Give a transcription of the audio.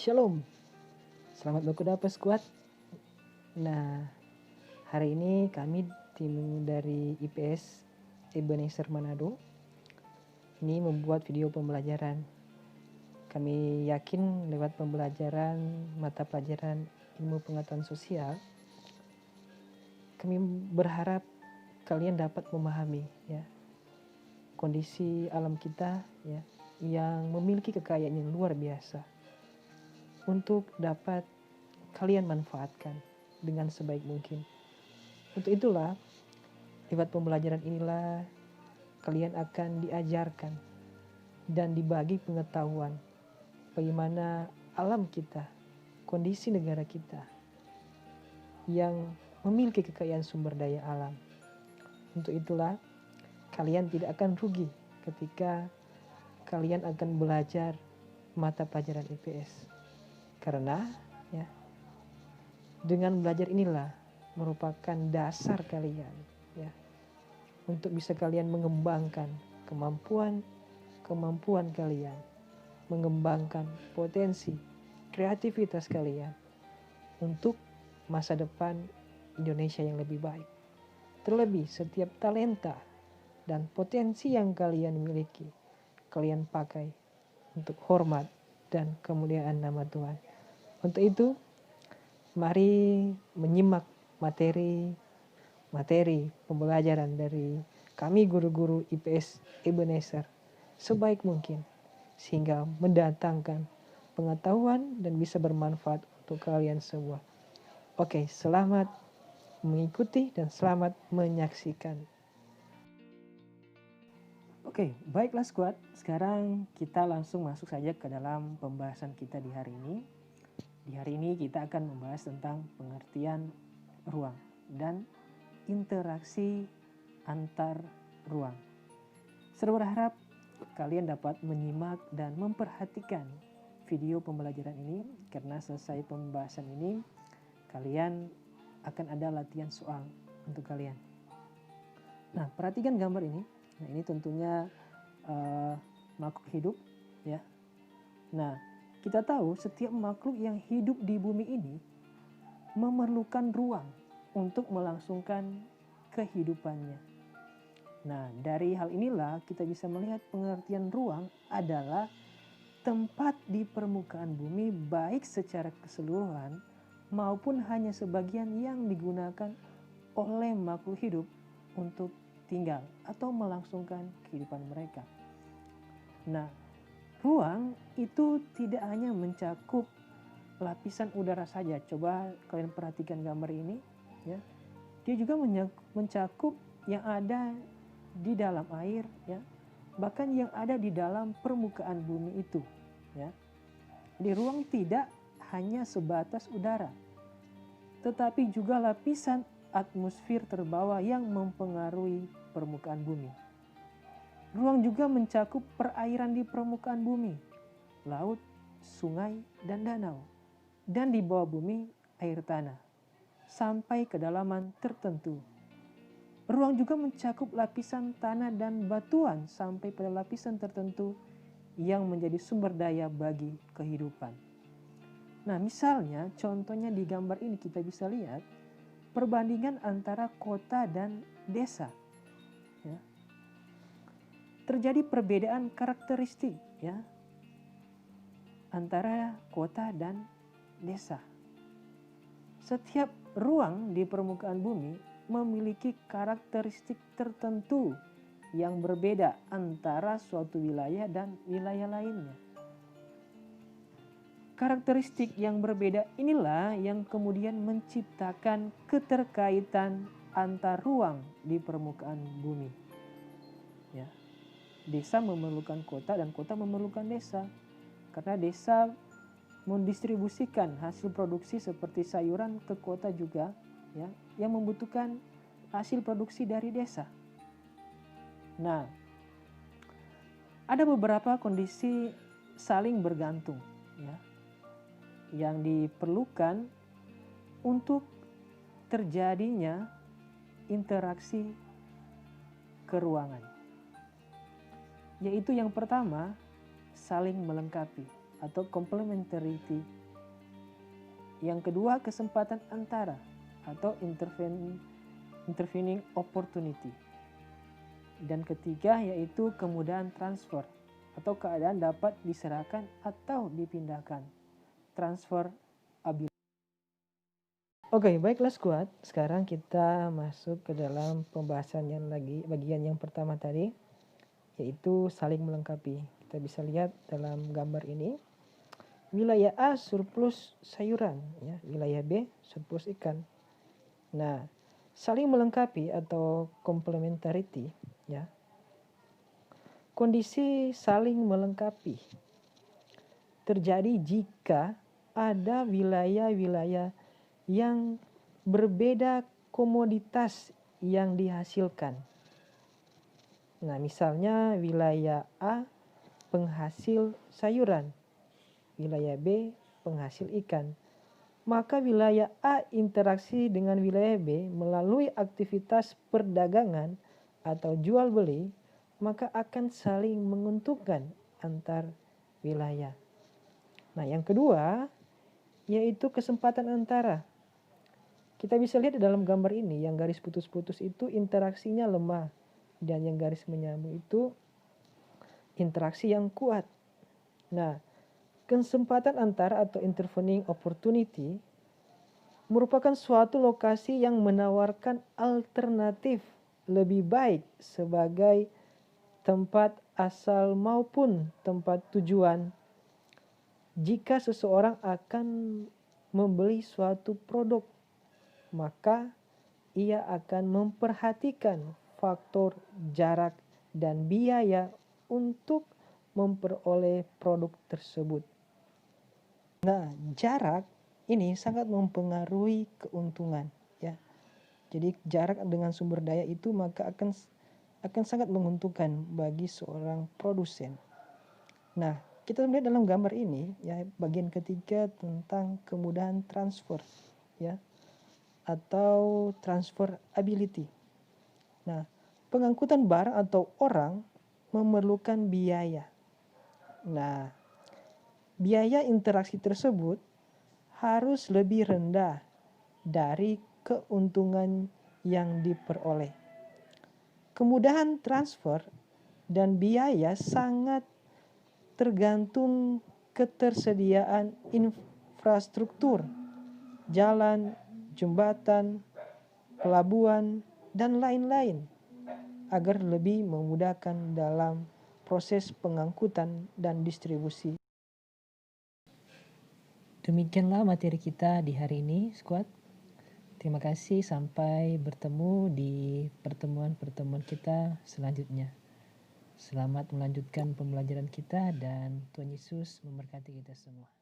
Shalom, selamat berkuda peskuat. Nah, hari ini kami tim dari IPS Ebenezer Manado ini membuat video pembelajaran. Kami yakin lewat pembelajaran mata pelajaran ilmu pengetahuan sosial, kami berharap kalian dapat memahami ya kondisi alam kita ya yang memiliki kekayaan yang luar biasa untuk dapat kalian manfaatkan dengan sebaik mungkin. Untuk itulah, lewat pembelajaran inilah kalian akan diajarkan dan dibagi pengetahuan bagaimana alam kita, kondisi negara kita yang memiliki kekayaan sumber daya alam. Untuk itulah, kalian tidak akan rugi ketika kalian akan belajar mata pelajaran IPS. Karena ya, dengan belajar inilah merupakan dasar kalian ya untuk bisa kalian mengembangkan kemampuan kalian, mengembangkan potensi kreativitas kalian untuk masa depan Indonesia yang lebih baik. Terlebih setiap talenta dan potensi yang kalian miliki, kalian pakai untuk hormat dan kemuliaan nama Tuhan. Untuk itu, mari menyimak materi pembelajaran dari kami guru-guru IPS Ebenezer sebaik mungkin sehingga mendatangkan pengetahuan dan bisa bermanfaat untuk kalian semua. Oke, selamat mengikuti dan selamat menyaksikan. Oke, baiklah squad. Sekarang kita langsung masuk saja ke dalam pembahasan kita di hari ini. Di hari ini kita akan membahas tentang pengertian ruang dan interaksi antar ruang. Saya berharap kalian dapat menyimak dan memperhatikan video pembelajaran ini karena selesai pembahasan ini kalian akan ada latihan soal untuk kalian. Nah, perhatikan gambar ini. Nah, ini tentunya makhluk hidup ya. Nah, kita tahu setiap makhluk yang hidup di bumi ini memerlukan ruang untuk melangsungkan kehidupannya. Nah, dari hal inilah kita bisa melihat pengertian ruang adalah tempat di permukaan bumi baik secara keseluruhan maupun hanya sebagian yang digunakan oleh makhluk hidup untuk tinggal atau melangsungkan kehidupan mereka. Nah, ruang itu tidak hanya mencakup lapisan udara saja. Coba kalian perhatikan gambar ini ya. Dia juga mencakup yang ada di dalam air ya. Bahkan yang ada di dalam permukaan bumi itu ya. Di ruang tidak hanya sebatas udara, tetapi juga lapisan atmosfer terbawah yang mempengaruhi permukaan bumi. Ruang juga mencakup perairan di permukaan bumi, laut, sungai, dan danau, dan di bawah bumi air tanah, sampai kedalaman tertentu. Ruang juga mencakup lapisan tanah dan batuan sampai pada lapisan tertentu yang menjadi sumber daya bagi kehidupan. Nah, misalnya contohnya di gambar ini kita bisa lihat perbandingan antara kota dan desa. Ya. Terjadi perbedaan karakteristik ya antara kota dan desa. Setiap ruang di permukaan bumi memiliki karakteristik tertentu yang berbeda antara suatu wilayah dan wilayah lainnya. Karakteristik yang berbeda inilah yang kemudian menciptakan keterkaitan antar ruang di permukaan bumi. Ya. Desa memerlukan kota dan kota memerlukan desa. Karena desa mendistribusikan hasil produksi seperti sayuran ke kota juga ya, yang membutuhkan hasil produksi dari desa. Nah, ada beberapa kondisi saling bergantung ya, yang diperlukan untuk terjadinya interaksi keruangan. Yaitu yang pertama, saling melengkapi atau complementarity. Yang kedua, kesempatan antara atau intervening opportunity. Dan ketiga yaitu kemudahan transfer atau keadaan dapat diserahkan atau dipindahkan. Transfer ability. Oke, baiklah squad. Sekarang kita masuk ke dalam pembahasan yang bagian yang pertama tadi, yaitu saling melengkapi. Kita bisa lihat dalam gambar ini, wilayah A surplus sayuran, ya, wilayah B surplus ikan. Nah, saling melengkapi atau complementarity, ya. Kondisi saling melengkapi terjadi jika ada wilayah-wilayah yang berbeda komoditas yang dihasilkan. Nah, misalnya wilayah A penghasil sayuran, wilayah B penghasil ikan. Maka wilayah A interaksi dengan wilayah B melalui aktivitas perdagangan atau jual beli, maka akan saling menguntungkan antar wilayah. Nah, yang kedua yaitu kesempatan antara. Kita bisa lihat di dalam gambar ini, yang garis putus-putus itu interaksinya lemah, dan yang garis menyambung itu interaksi yang kuat. Nah, kesempatan antara atau intervening opportunity merupakan suatu lokasi yang menawarkan alternatif lebih baik sebagai tempat asal maupun tempat tujuan jika seseorang akan membeli suatu produk. Maka ia akan memperhatikan faktor jarak dan biaya untuk memperoleh produk tersebut. Nah, jarak ini sangat mempengaruhi keuntungan, ya. Jadi jarak dengan sumber daya itu maka akan sangat menguntungkan bagi seorang produsen. Nah, kita lihat dalam gambar ini, ya, bagian ketiga tentang kemudahan transfer, ya, atau transfer ability. Nah, pengangkutan barang atau orang memerlukan biaya. Nah, biaya interaksi tersebut harus lebih rendah dari keuntungan yang diperoleh. Kemudahan transfer dan biaya sangat tergantung ketersediaan infrastruktur, jalan, jembatan, pelabuhan, dan lain-lain agar lebih memudahkan dalam proses pengangkutan dan distribusi. Demikianlah materi kita di hari ini, squad. Terima kasih, sampai bertemu di pertemuan-pertemuan kita selanjutnya. Selamat melanjutkan pembelajaran kita dan Tuhan Yesus memberkati kita semua.